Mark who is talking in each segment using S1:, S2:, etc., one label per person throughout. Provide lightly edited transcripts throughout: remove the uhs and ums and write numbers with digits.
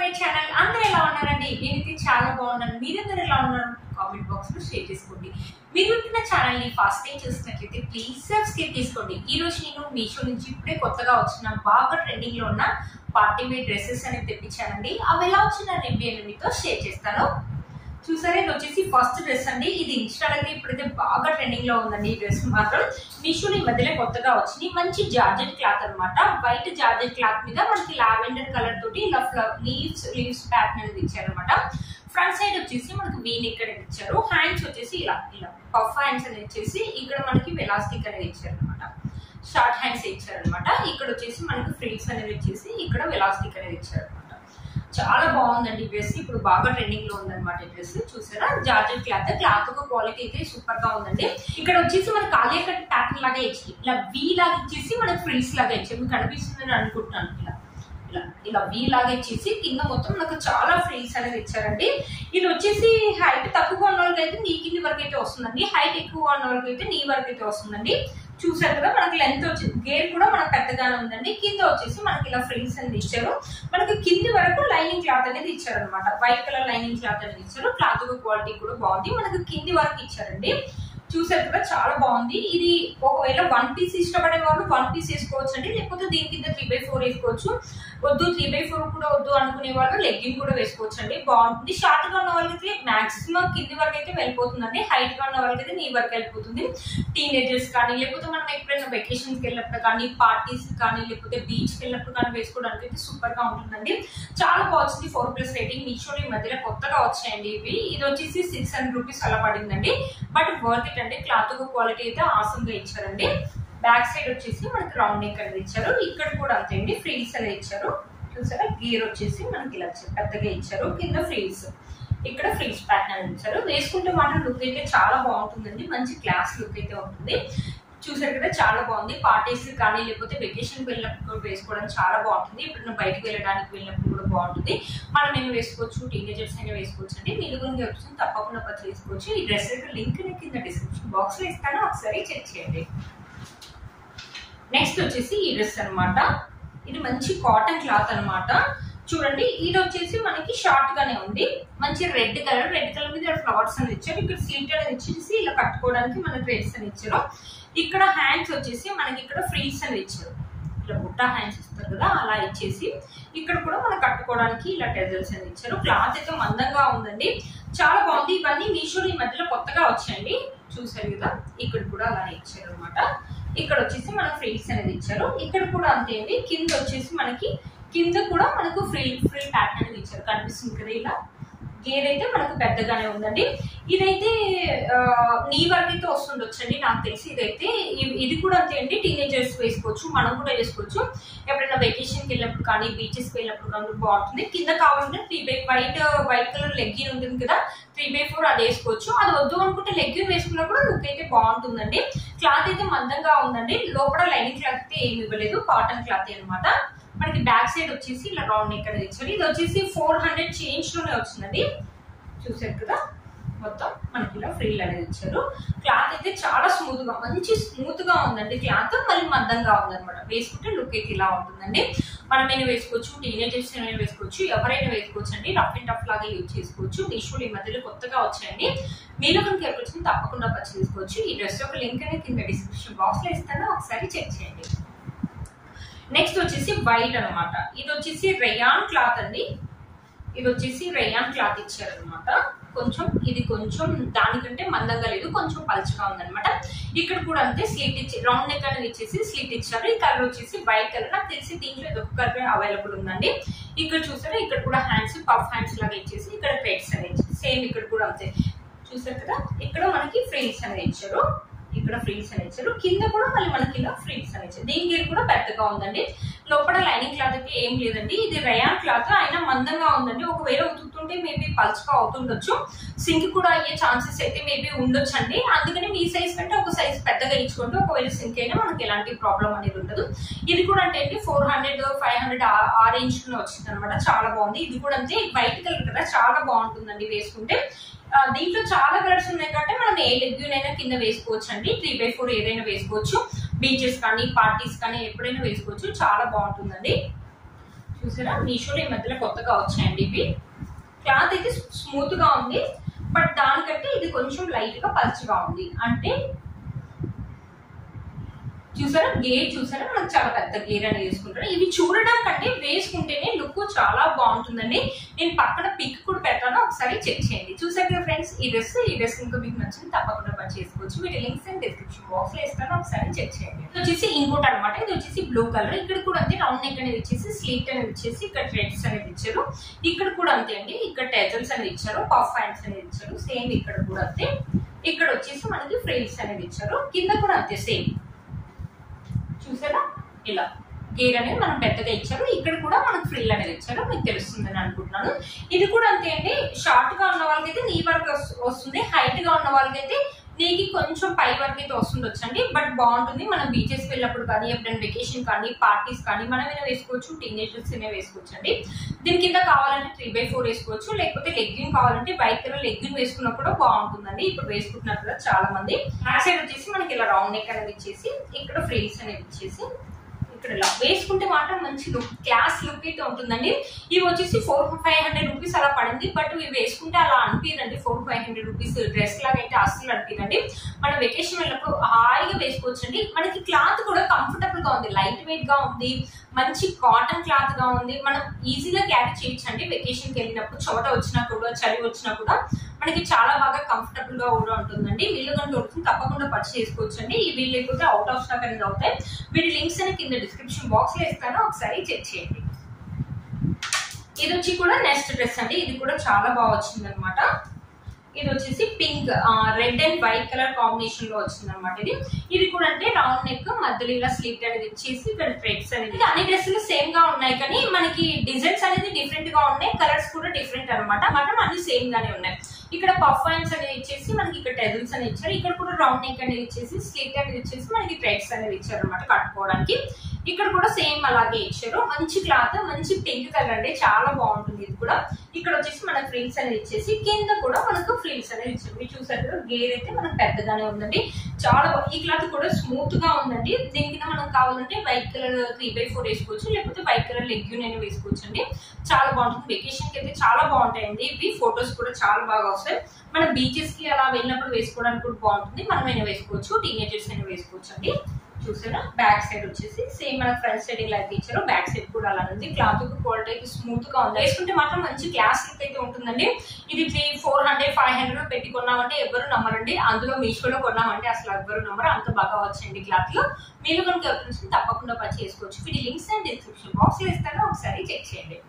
S1: My channel. అందరూ ఎలా ఉన్నారండి? నేనైతే చాలా బాగున్నాను. మీరందరూ ఎలా ఉన్నారు? కామెంట్ బాక్స్ లో షేర్ చేసుకోండి. మీరు నా ఛానల్ ని ఫస్ట్ టైం చూసినట్లయితే ప్లీజ్ సబ్స్క్రైబ్ చేసుకోండి. ఈ రోజు నేను మీషో నుంచి ఇప్పుడే కొత్తగా వచ్చిన బాగా ట్రెండింగ్ లో ఉన్న పార్టీ వేర్ డ్రెస్సెస్ అనేది తెప్పించానండి. అవి ఎలా వచ్చిన రివ్యూ అనేది మీతో షేర్ చేస్తాను. చూసారా, ఇది వచ్చేసి ఫస్ట్ డ్రెస్ అండి. ఇది ఇన్స్టాల్ అయితే ఇప్పుడైతే బాగా ట్రెండింగ్ లో ఉందండి. ఈ డ్రెస్ మాత్రం మీషో ఈ మధ్యలో కొత్తగా వచ్చింది. మంచి జార్జెట్ క్లాత్ అనమాట. వైట్ జార్జెట్ క్లాత్ మీద మనకి లావెండర్ కలర్ తోటి ఇలా లీవ్స్ ప్యాటర్న్ అనేది ఇచ్చారనమాట. ఫ్రంట్ సైడ్ వచ్చేసి మనకి వీ నెక్ అనేది ఇచ్చారు. హ్యాండ్స్ వచ్చేసి ఇలా పఫ్ హ్యాండ్స్ అనేది ఇచ్చేసి ఇక్కడ మనకి ఎలాస్టిక్ అనేది ఇచ్చారనమాట. షార్ట్ హ్యాండ్స్ ఇచ్చారనమాట. ఇక్కడ వచ్చేసి మనకి ఫ్రిల్స్ అనేది ఇచ్చేసి ఇక్కడ ఎలాస్టిక్ అనేది ఇచ్చారనమాట. చాలా బాగుందండి ఈ డ్రెస్. ఇప్పుడు బాగా ట్రెండింగ్ లో ఉందన్నమాట ఈ డ్రెస్. చూసారా, జార్జెట్ క్లాత్ ఒక క్వాలిటీ అయితే సూపర్ గా ఉందండి. ఇక్కడ వచ్చేసి మనకి ఆలియా కట్ ప్యాటర్న్ లాగా ఇచ్చి ఇలా వీ లాగా ఇచ్చేసి మనకి ఫ్రిల్స్ లాగా ఇచ్చారు. మీకు కనిపిస్తుందని అనుకుంటున్నాను. ఇలా వీ లాగా ఇచ్చేసి కింద మొత్తం నాకు చాలా ఫ్రిల్స్ అనేది ఇచ్చారండి. ఇది వచ్చేసి హైట్ తక్కువగా ఉన్న వాళ్ళకి అయితే నీ కింది వరకు అయితే వస్తుందండి. హైట్ ఎక్కువ ఉన్న వాళ్ళకి అయితే నీ వరకు అయితే వస్తుందండి. చూసారు కదా, మనకి లెంత్ వచ్చి గేర్ కూడా మనకు పెద్దగానే ఉందండి. కింద వచ్చేసి మనకి ఇలా ఫ్రిల్స్ అనేది ఇచ్చారు. మనకి కింది వరకు లైనింగ్ క్లాత్ అనేది ఇచ్చారు అనమాట. వైట్ కలర్ లైనింగ్ క్లాత్ అనేది ఇచ్చారు. క్లాత్ క్వాలిటీ కూడా బాగుంది. మనకి కింది వరకు ఇచ్చారండి. చూసారు కదా, చాలా బాగుంది. ఇది ఒకవేళ 1 పీస్ ఇష్టపడే వాళ్ళు 1 పీస్ వేసుకోవచ్చు అండి. లేకపోతే దీని కింద 3/4 వేసుకోవచ్చు. వద్దు 3/4 కూడా వద్దు అనుకునే వాళ్ళు లెగ్గింగ్ కూడా వేసుకోవచ్చు అండి. బాగుంటుంది. షార్ట్ గా ఉన్న వాళ్ళకి మాక్సిమం కింది వరకు అయితే వెళ్ళిపోతుందండి. హైట్ గా ఉన్న వాళ్ళకి అయితే నీ వరకు వెళ్ళిపోతుంది. టీనేజర్స్ కానీ, లేకపోతే మనం ఎప్పుడైనా వెకేషన్స్ కి వెళ్ళినప్పుడు కానీ, పార్టీస్ కానీ, లేకపోతే బీచ్ కి వెళ్ళినప్పుడు కానీ వేసుకోవడానికి అయితే సూపర్ గా ఉంటుందండి. చాలా బాగుంది. 4+ రేటింగ్. మీషో ఈ మధ్యలో కొత్తగా వచ్చాయండి ఇవి. ఇది వచ్చేసి 600 రూపీస్ అలా పడిందండి. బట్ వర్త్ ఇట్ అంటే క్లాత్ క్వాలిటీ అయితే ఆసమ్ గా ఇచ్చారండి. బ్యాక్ సైడ్ వచ్చేసి మనకి రౌండ్ నెక్ అనేది ఇచ్చారు. ఇక్కడ కూడా అంతే అండి, ఫ్రిల్స్ అనేది ఇచ్చారు. చూసారా, గేర్ వచ్చేసి మనకి ఇలా పెద్దగా ఇచ్చారు. కింద ఫ్రిల్స్, ఇక్కడ ఫ్రిల్స్ ప్యాటర్న్ అనేది ఇచ్చారు. వేసుకుంటే మాత్రం లుక్ అయితే చాలా బాగుంటుందండి. మంచి క్లాస్ లుక్ అయితే ఉంటుంది. చూసారు కదా, చాలా బాగుంది. పార్టీస్ కానీ, లేకపోతే వెకేషన్ వెళ్ళినప్పుడు వేసుకోవడానికి చాలా బాగుంటుంది. ఇప్పుడు బయటకు వెళ్ళడానికి వెళ్ళినప్పుడు కూడా బాగుంటుంది. మనం ఏమి వేసుకోవచ్చు, టీనేజర్స్ అయినా వేసుకోవచ్చు అండి. మీరు గురించి వచ్చి తప్పకుండా పర్చేస్ చేసుకోవచ్చు. ఈ డ్రెస్ యొక్క లింక్ కింద డిస్క్రిప్షన్ బాక్స్ లో ఇస్తాను, ఒకసారి చెక్ చేయండి. నెక్స్ట్ వచ్చేసి ఈ డ్రెస్ అనమాట. ఇది మంచి కాటన్ క్లాత్ అనమాట. చూడండి, ఇది వచ్చేసి మనకి షార్ట్ గానే ఉంది. మంచి రెడ్ కలర్ మీద ఫ్లవర్స్ అని ఇచ్చారు. ఇక్కడ స్లీట్ అనేది ఇచ్చేసి ఇలా కట్టుకోవడానికి మన డ్రెస్ అని ఇచ్చారు. ఇక్కడ హ్యాండ్స్ వచ్చేసి మనకి ఇక్కడ ఫ్రిల్స్ అని ఇచ్చారు. ఇలా బుట్ట హ్యాండ్స్ ఇస్తారు కదా, అలా ఇచ్చేసి ఇక్కడ కూడా మనం కట్టుకోవడానికి ఇలా టెజల్స్ అని ఇచ్చారు. క్లాత్ అయితే మందంగా ఉందండి. చాలా బాగుంది. ఇవన్నీ మీషో ఈ మధ్యలో కొత్తగా వచ్చాయండి. చూసారు కదా, ఇక్కడ కూడా అలానే ఇచ్చారు అనమాట. ఇక్కడ వచ్చేసి మన ఫ్రిల్స్ అనేది ఇచ్చారు. ఇక్కడ కూడా అంతే అండి. కింద వచ్చేసి మనకి కింద కూడా మనకు ఫ్రిల్ ప్యాటర్న్ అనేది ఇచ్చారు. కనిపిస్తుంది కదా, ఇలా గేర్ అయితే మనకు పెద్దగానే ఉందండి. ఇదైతే నీ వరకు అయితే వస్తుండొచ్చండి నాకు తెలిసి. ఇది కూడా అంతే అండి. టీనేజర్స్ వేసుకోవచ్చు, మనం కూడా వేసుకోవచ్చు. ఎప్పుడైనా వెకేషన్కి వెళ్ళినప్పుడు కానీ, బీచెస్కి వెళ్ళినప్పుడు కానీ బాగుంటుంది. కింద కావాలంటే 3/5 వైట్ కలర్ లెగ్గిన్ ఉంటుంది కదా, 3/4 అది వేసుకోవచ్చు. అది వద్దు అనుకుంటే లెగ్గిన్ వేసుకున్నప్పుడు లుక్ అయితే బాగుంటుందండి. క్లాత్ అయితే మందంగా ఉందండి. లోపల లైనింగ్ క్లాత్ అయితే ఏమి ఇవ్వలేదు, కాటన్ క్లాత్ అనమాట. మనకి బ్యాక్ సైడ్ వచ్చేసి ఇలా రౌండ్ నెక్ అనేది ఇచ్చారు. ఇది వచ్చేసి 400 చేంజ్ లోనే వచ్చిందండి. చూసారు కదా, మొత్తం మనకి ఇలా ఫ్రిల్ అనేది ఇచ్చారు. క్లాత్ అయితే చాలా మంచి స్మూత్ గా ఉందండి. క్లాత్ మళ్ళీ మందంగా ఉందన్నమాట. వేసుకుంటే లుక్ అయితే ఇలా ఉంటుందండి. మనమైనా వేసుకోవచ్చు, టీనేజర్స్ అయినా వేసుకోవచ్చు, ఎవరైనా వేసుకోవచ్చు అండి. రఫ్ అండ్ టఫ్ లాగా యూజ్ చేసుకోవచ్చు. మీషో ఈ మధ్యలో కొత్తగా వచ్చాయండి. మీలో కనుక ఎవరు వచ్చినా తప్పకుండా పర్చేస్ చేసుకోవచ్చు. ఈ డ్రెస్ యొక్క లింక్ అనేది కింద డిస్క్రిప్షన్ బాక్స్ లో ఇస్తాను, ఒకసారి చెక్ చేయండి. నెక్స్ట్ వచ్చేసి వైట్ అనమాట. ఇది వచ్చేసి రేయాన్ క్లాత్ అండి. ఇది వచ్చేసి రేయాన్ క్లాత్ ఇచ్చారనమాట. ఇది కొంచెం దానికంటే మందంగా లేదు, కొంచెం పల్చగా ఉందనమాట. ఇక్కడ కూడా అంతే స్లీట్ ఇచ్చి రౌండ్ నెక్ అనేది ఇచ్చేసి స్లీట్ ఇచ్చారు. ఈ కలర్ వచ్చేసి వైట్ కలర్. నాకు తెలిసి దీంట్లో ఇది ఒక కలర్ అవైలబుల్ ఉందండి. ఇక్కడ చూసారా, ఇక్కడ కూడా హ్యాండ్స్ పఫ్ హ్యాండ్స్ లాగా ఇచ్చేసి ఇక్కడ థ్రెడ్స్ అనేది సేమ్. ఇక్కడ కూడా అంతే. చూసారు కదా, ఇక్కడ మనకి ఫ్రిల్స్ అనేది ఇచ్చారు. ఇక్కడ ఫ్రిల్స్ అని ఇచ్చారు. కింద కూడా మళ్ళీ మనకి ఇలా ఫ్రిల్స్ అని ఇచ్చారు. దీని గేర్ కూడా పెద్దగా ఉందండి. లోపల లైనింగ్ క్లాత్ అయితే ఏం లేదండి. ఇది రేయాన్ క్లాత్ అయినా మందంగా ఉందండి. ఒకవేళ ఉతుకుతుంటే మేబీ పల్చగా అవుతుండొచ్చు, సింక్ కూడా అయ్యే ఛాన్సెస్ అయితే మేబీ ఉండొచ్చు అండి. అందుకని మీ సైజ్ కంటే ఒక సైజ్ పెద్దగా ఇచ్చుకుంటే ఒకవేళ సింక్ అయినా మనకి ఎలాంటి ప్రాబ్లం అనేది ఉండదు. ఇది కూడా అంటే 400, 500 ఆ రేంజ్ లో వచ్చింది అనమాట. చాలా బాగుంది. ఇది కూడా అంతే, వైట్ కలర్ కదా, చాలా బాగుంటుందండి వేసుకుంటే. దీంట్లో చాలా కలర్స్ ఉన్నాయి కాబట్టి మనం ఏ లెగ్యూన్ అయినా కింద వేసుకోవచ్చు అండి. 3/4 ఏదైనా వేసుకోవచ్చు. బీచెస్ కానీ, పార్టీస్ కానీ ఎప్పుడైనా వేసుకోవచ్చు. చాలా బాగుంటుందండి. చూసారా మీషోలో ఈ మధ్యలో కొత్తగా వచ్చాయండి ఇవి. క్లాత్ అయితే స్మూత్ గా ఉంది, బట్ దానికంటే ఇది కొంచెం లైట్ గా పల్చగా ఉంది. అంటే చూసారా గేర్ చూసారా మనకు చాలా పెద్ద గేర్ అనేది వేసుకుంటారు. ఇవి చూడడం కంటే వేసుకుంటేనే లుక్ చాలా బాగుంటుందండి. నేను పక్కన పిక్ కూడా పెడతాను, ఒకసారి చెక్ చేయండి. చూసారు కదా ఫ్రెండ్స్, ఈ డ్రెస్ ఇంకా మీకు నచ్చింది తప్పకుండా పర్చేస్ చేసుకోవచ్చు. వీటి లింక్స్ అండ్ డిస్క్రిప్షన్ బాక్స్ లో ఇస్తాను, ఒకసారి చెక్ చేయండి. ఇది వచ్చేసి ఇంకోటి అనమాట. ఇది వచ్చేసి బ్లూ కలర్. ఇక్కడ కూడా అంతే రౌండ్ నెక్ అనేది ఇచ్చేసి స్లీట్ అనేది ఇచ్చేసి ఇక్కడ థ్రెడ్స్ అనేది ఇచ్చారు. ఇక్కడ కూడా అంతే అండి, ఇక్కడ టెజల్స్ అనేది ఇచ్చారు, పఫ్ హ్యాండ్స్ అనేది ఇచ్చారు. సేమ్ ఇక్కడ కూడా అంతే. ఇక్కడ వచ్చేసి మనకి ఫ్రిల్స్ అనేది ఇచ్చారు. కింద కూడా అంతే సేమ్. చూసారా ఇలా గేర్ అనేది మనం పెద్దగా ఇచ్చారు. ఇక్కడ కూడా మనకు ఫ్రిల్ అనేది ఇచ్చారు, మీకు తెలుస్తుందని అనుకుంటున్నాను. ఇది కూడా అంతే అండి, షార్ట్ గా ఉన్న వాళ్ళకైతే నీ వరకు వస్తుంది, హైట్ గా ఉన్న వాళ్ళకైతే నీకు కొంచెం పై వరకు అయితే వస్తుండొచ్చండి. బట్ బాగుంటుంది. మనం బీచెస్ వెళ్ళినప్పుడు కానీ, ఎప్పుడైనా వెకేషన్ కానీ, పార్టీస్ కానీ మనమైనా వేసుకోవచ్చు, టీనేజర్స్ అయినా వేసుకోవచ్చు అండి. దీని కింద కావాలంటే 3/4 వేసుకోవచ్చు, లేకపోతే లెగ్గిన్ కావాలంటే వైట్ కలర్ లెగ్గిన్ వేసుకున్నా కూడా బాగుంటుందండి. ఇప్పుడు వేసుకుంటున్నారు కదా చాలా మంది. బ్యాక్ సైడ్ వచ్చేసి మనకి ఇలా రౌండ్ నెక్ అనేది ఇచ్చేసి ఇక్కడ ఫ్రిల్స్ అనేది ఇచ్చేసి ఇక్కడ ఇలా వేసుకుంటే మాత్రం మంచి లుక్, క్లాస్ లుక్ అయితే ఉంటుందండి. ఇవి వచ్చేసి 400-500 రూపీస్ అలా పడింది. బట్ ఇవి వేసుకుంటే అలా అనిపించదండి. 400-500 రూపీస్ డ్రెస్ లాగా అయితే అస్సలు అనిపించదండి. మనం వెకేషన్ వెళ్ళినప్పుడు హాయిగా వేసుకోవచ్చు అండి. మనకి క్లాత్ కూడా కంఫర్టబుల్ గా ఉంది, లైట్ వెయిట్ గా ఉంది, మంచి కాటన్ క్లాత్ గా ఉంది. మనం ఈజీగా క్యారీ చేయొచ్చు అండి. వెకేషన్ కి వెళ్ళినప్పుడు చెమట వచ్చినా కూడా, చలి వచ్చినా కూడా మనకి చాలా బాగా కంఫర్టబుల్ గా కూడా ఉంటుందండి. వీళ్ళు కనుక దొరుకుతుంది తప్పకుండా పర్చేస్ చేసుకోవచ్చు అండి. ఇవి లేకపోతే అవుట్ ఆఫ్ స్టాక్ అనేది అవుతాయి. వీటి లింక్స్ అని కింద డిస్క్రిప్షన్ బాక్స్ లో ఇస్తాను, ఒకసారి చెక్ చేయండి. ఇది వచ్చి కూడా నెక్స్ట్ డ్రెస్ అండి. ఇది కూడా చాలా బాగా వచ్చింది అనమాట. ఇది వచ్చేసి pink, red and white colour combination లో వచ్చింది అనమాట. ఇది కూడా అంటే రౌండ్ నెక్, మధ్యలో ఇలా స్లీట్ అనేది ఇచ్చేసి ఇక్కడ థ్రెడ్స్ అనేది. అన్ని డ్రెస్సులు సేమ్ గా ఉన్నాయి, కానీ మనకి డిజైన్స్ అనేది డిఫరెంట్ గా ఉన్నాయి, కలర్స్ కూడా డిఫరెంట్ అనమాట. మాత్రం అన్ని సేమ్ గానే ఉన్నాయి. ఇక్కడ పఫ్ హ్యాండ్స్ అనేది ఇచ్చేసి మనకి ఇక్కడ టెజల్స్ అనేది ఇచ్చారు. ఇక్కడ కూడా రౌండ్ నెక్ అనేది ఇచ్చేసి స్లీట్ అనేది ఇచ్చేసి మనకి థ్రెడ్స్ అనేది ఇచ్చారు అనమాట కట్టుకోవడానికి. ఇక్కడ కూడా సేమ్ అలాగే ఇచ్చారు. మంచి క్లాత్, మంచి పింక్ కలర్ అండి, చాలా బాగుంటుంది ఇది కూడా. ఇక్కడ వచ్చేసి మనకి ఫ్రిల్స్ అనేది ఇచ్చేసి కింద కూడా మనకు ఫ్రిల్స్ అనేది ఇచ్చారు. మీరు చూసారు కదా, గేర్ అయితే మనకు పెద్దగానే ఉందండి, చాలా ఈ క్లాత్ కూడా స్మూత్ గా ఉందండి. దీని కింద మనకు కావాలంటే వైట్ కలర్ 3/4 వేసుకోవచ్చు, లేకపోతే వైట్ కలర్ లెగ్గిన్ అయినా వేసుకోవచ్చు అండి. చాలా బాగుంటుంది. వెకేషన్ కి అయితే చాలా బాగుంటాయండి ఇవి. ఫొటోస్ కూడా చాలా బాగా వస్తాయి. మనం బీచెస్ కి అలా వెళ్ళినప్పుడు వేసుకోవడానికి కూడా బాగుంటుంది. మనమైనా వేసుకోవచ్చు, టీనేజర్స్ అయినా వేసుకోవచ్చు అండి. చూసారా బ్యాక్ సైడ్ వచ్చేసి సేమ్ మన ఫ్రంట్ సైడ్ ఇలా అయితే ఇచ్చారు, బ్యాక్ సైడ్ కూడా అలా ఉంది. క్లాత్ క్వాలిటీ అయితే స్మూత్ గా ఉంది. వేసుకుంటే మాత్రం మంచి క్లాస్ లుక్ అయితే ఉంటుందండి. ఇది 400-500 పెట్టి కొన్నామంటే ఎవరు నమ్మరండి. అందులో మీషోలో కొన్నామంటే అసలు ఎవరు నమ్మరు, అంత బాగా వచ్చండి క్లాత్ లో. మీరు కనుక ఎవరు తప్పకుండా పర్చేస్ చేసుకోవచ్చు. వీటి లింక్స్ అండ్ డిస్క్రిప్షన్ బాక్స్ లో ఇస్తాను, ఒకసారి చెక్ చేయండి.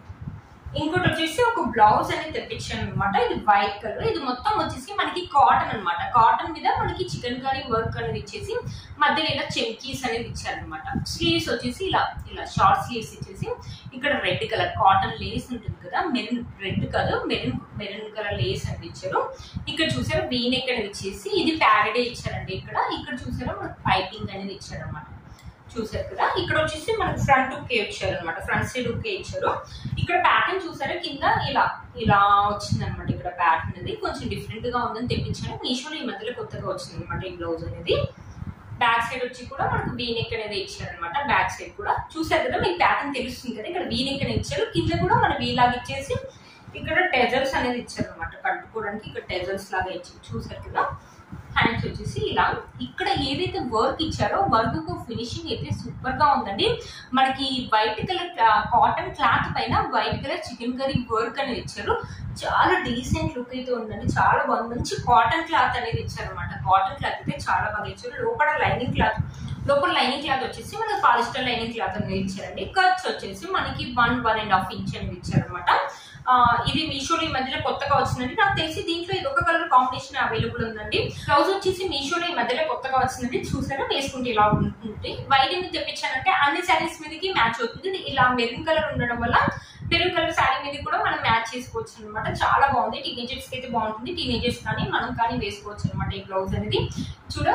S1: ఇంకోటి వచ్చేసి ఒక బ్లౌజ్ అనేది తెప్పించాను అనమాట. ఇది వైట్ కలర్. ఇది మొత్తం వచ్చేసి మనకి కాటన్ అనమాట. కాటన్ మీద మనకి చికెన్ కర్రీ వర్క్ అనేది ఇచ్చేసి మధ్యలో ఇలా చెంకీస్ అనేది ఇచ్చారనమాట. స్లీవ్స్ వచ్చేసి ఇలా ఇలా షార్ట్ స్లీవ్స్ ఇచ్చేసి ఇక్కడ రెడ్ కలర్ కాటన్ లేస్ ఉంటుంది కదా, మెరూన్ రెడ్ కాదు మెరూన్ కలర్ లేస్ అనేది ఇచ్చారు. ఇక్కడ చూసారా వీ నెక్ అనేది ఇచ్చేసి ఇది ప్యారడే ఇచ్చారండి. ఇక్కడ చూసారా మనకి పైపింగ్ అనేది ఇచ్చారనమాట. చూసారు కదా, ఇక్కడ వచ్చేసి మనకి ఫ్రంట్ ఉక్కే ఇచ్చారు అనమాట, ఫ్రంట్ సైడ్ ఉక్కే ఇచ్చారు. ఇక్కడ ప్యాటర్న్ చూసారా కింద ఇలా ఇలా వచ్చింది అనమాట. ఇక్కడ ప్యాటర్న్ అనేది కొంచెం డిఫరెంట్ గా ఉందని తెప్పించాను. మీషోలో ఈ మధ్యలో కొత్తగా వచ్చింది అనమాట ఈ బ్లౌజ్ అనేది. బ్యాక్ సైడ్ వచ్చి కూడా మనకు వీ నెక్ అనేది ఇచ్చారు అనమాట. బ్యాక్ సైడ్ కూడా చూసారు కదా, మీకు ప్యాటర్న్ తెలుస్తుంది కదా. ఇక్కడ వీ నెక్ అనేది ఇచ్చారు, కింద కూడా మన వీ లాగా ఇచ్చేసి ఇక్కడ టెజల్స్ అనేది ఇచ్చారు అనమాట కట్టుకోవడానికి. ఇక్కడ టెజల్స్ లాగా ఇచ్చారు, చూసారు కదా. హ్యాండ్స్ వచ్చేసి ఇలా ఇక్కడ ఏదైతే వర్క్ ఇచ్చారో వర్క్ ఫినిషింగ్ అయితే సూపర్ గా ఉందండి. మనకి వైట్ కలర్ కాటన్ క్లాత్ పైన white colour chicken curry work అనేది ఇచ్చారు. చాలా డీసెంట్ లుక్ అయితే ఉందండి, చాలా బాగుంది. మంచి కాటన్ క్లాత్ అనేది ఇచ్చారు అనమాట. కాటన్ క్లాత్ అయితే చాలా బాగా ఇచ్చారు. లోపల లైనింగ్ క్లాత్ వచ్చేసి మనకి పాలిస్టర్ లైనింగ్ క్లాత్ అనేది ఇచ్చారండి. కట్స్ వచ్చేసి మనకి 1.5 ఇంచ్ అనేది ఇచ్చారు అనమాట. ఇది మీషోలో ఈ మధ్యలో కొత్తగా వచ్చిందండి. నాకు తెలిసి దీంట్లో ఇది ఒక కలర్ కాంబినేషన్ అవైలబుల్ ఉందండి. బ్లౌజ్ వచ్చేసి మీషోలో ఈ మధ్యలో కొత్తగా వచ్చిందండి. చూసారా వేసుకుంటే ఇలా ఉంటుంది. వైట్ ఎందుకు తెప్పించానంటే అన్ని శారీస్ మీదకి మ్యాచ్ అవుతుంది. ఇలా మెరూన్ కలర్ ఉండడం వల్ల మెరూన్ కలర్ శారీ మీద కూడా మనం మ్యాచ్ చేసుకోవచ్చు అనమాట. చాలా బాగుంది. టీనేజర్స్ కి అయితే బాగుంటుంది. టీనేజర్స్ కానీ మనం కానీ వేసుకోవచ్చు అనమాట ఈ బ్లౌజ్ అనేది. చూడ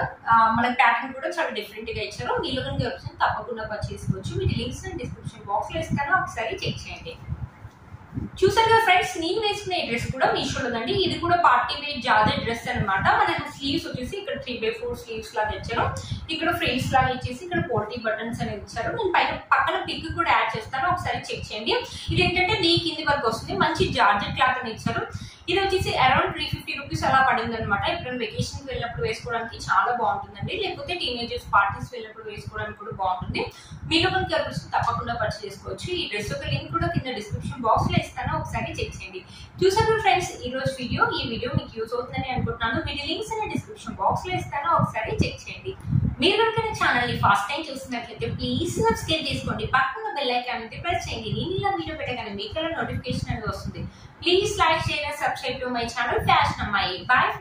S1: మన ప్యాటర్న్ కూడా చాలా డిఫరెంట్ గా ఇచ్చారు. మీరు కనుక తప్పకుండా పర్చేస్ చేసుకోవచ్చు. వీటి లింక్స్ డిస్క్రిప్షన్ బాక్స్ లో ఇస్తాను, ఒకసారి చెక్ చేయండి. చూసారు కదా ఫ్రెండ్స్, నేను వేసుకునే డ్రెస్ కూడా మీషోలోదండి. ఇది కూడా పార్టీ వేర్ జార్జెట్ డ్రెస్ అనమాట. మన స్లీవ్స్ వచ్చేసి ఇక్కడ 3/4 స్లీవ్స్ లాగా ఇచ్చారు. ఇక్కడ ఫ్రిల్స్ లాగా ఇచ్చేసి ఇక్కడ పోల్టీ బటన్స్ అనేది ఇచ్చారు. నేను పక్కన పిక్ కూడా యాడ్ చేస్తాను, ఒకసారి చెక్ చేయండి. ఇది ఏంటంటే నీ కింది వరకు వస్తుంది, మంచి జార్జెట్ క్లాత్ అని ఇచ్చారు. ఇది వచ్చేసి అరౌండ్ 350 రూపీస్ అలా పడింది అనమాట. ఇప్పుడు వెకేషన్ వెళ్ళినప్పుడు వేసుకోవడానికి చాలా బాగుంటుందండి, లేకపోతే టీనేజర్స్ పార్టీస్ వెళ్ళినప్పుడు వేసుకోవడానికి కూడా బాగుంటుంది. మీలో మనకి ఎవరికి తప్పకుండా పర్చేస్ చేసుకోవచ్చు. ఈ డ్రెస్ యొక్క లింక్ కూడా కింద డిస్క్రిప్షన్ బాక్స్ లో ఇస్తాను, ఒకసారి చెక్ చేయండి. చూసారు ఫ్రెండ్స్ ఈ రోజు ఈ వీడియో మీకు యూజ్ అవుతుందని అనుకుంటున్నాను. వీడియో లింక్స్ అనే డిస్క్రిప్షన్ బాక్స్ లో ఇస్తాను, ఒకసారి చెక్ చేయండి. మీరు కనుక ఛానల్ ని ఫస్ట్ టైం చూస్తున్నట్లయితే ప్లీజ్ సబ్స్క్రైబ్ చేసుకోండి, పక్కన బెల్ ఐకాన్ అయితే ప్రెస్ చేయండి. నేను ఇలా వీడియో పెట్టగానే మీకు నోటిఫికేషన్ అనేది వస్తుంది. Please like, share and subscribe to my channel fashion అమ్మాయి. బాయ్.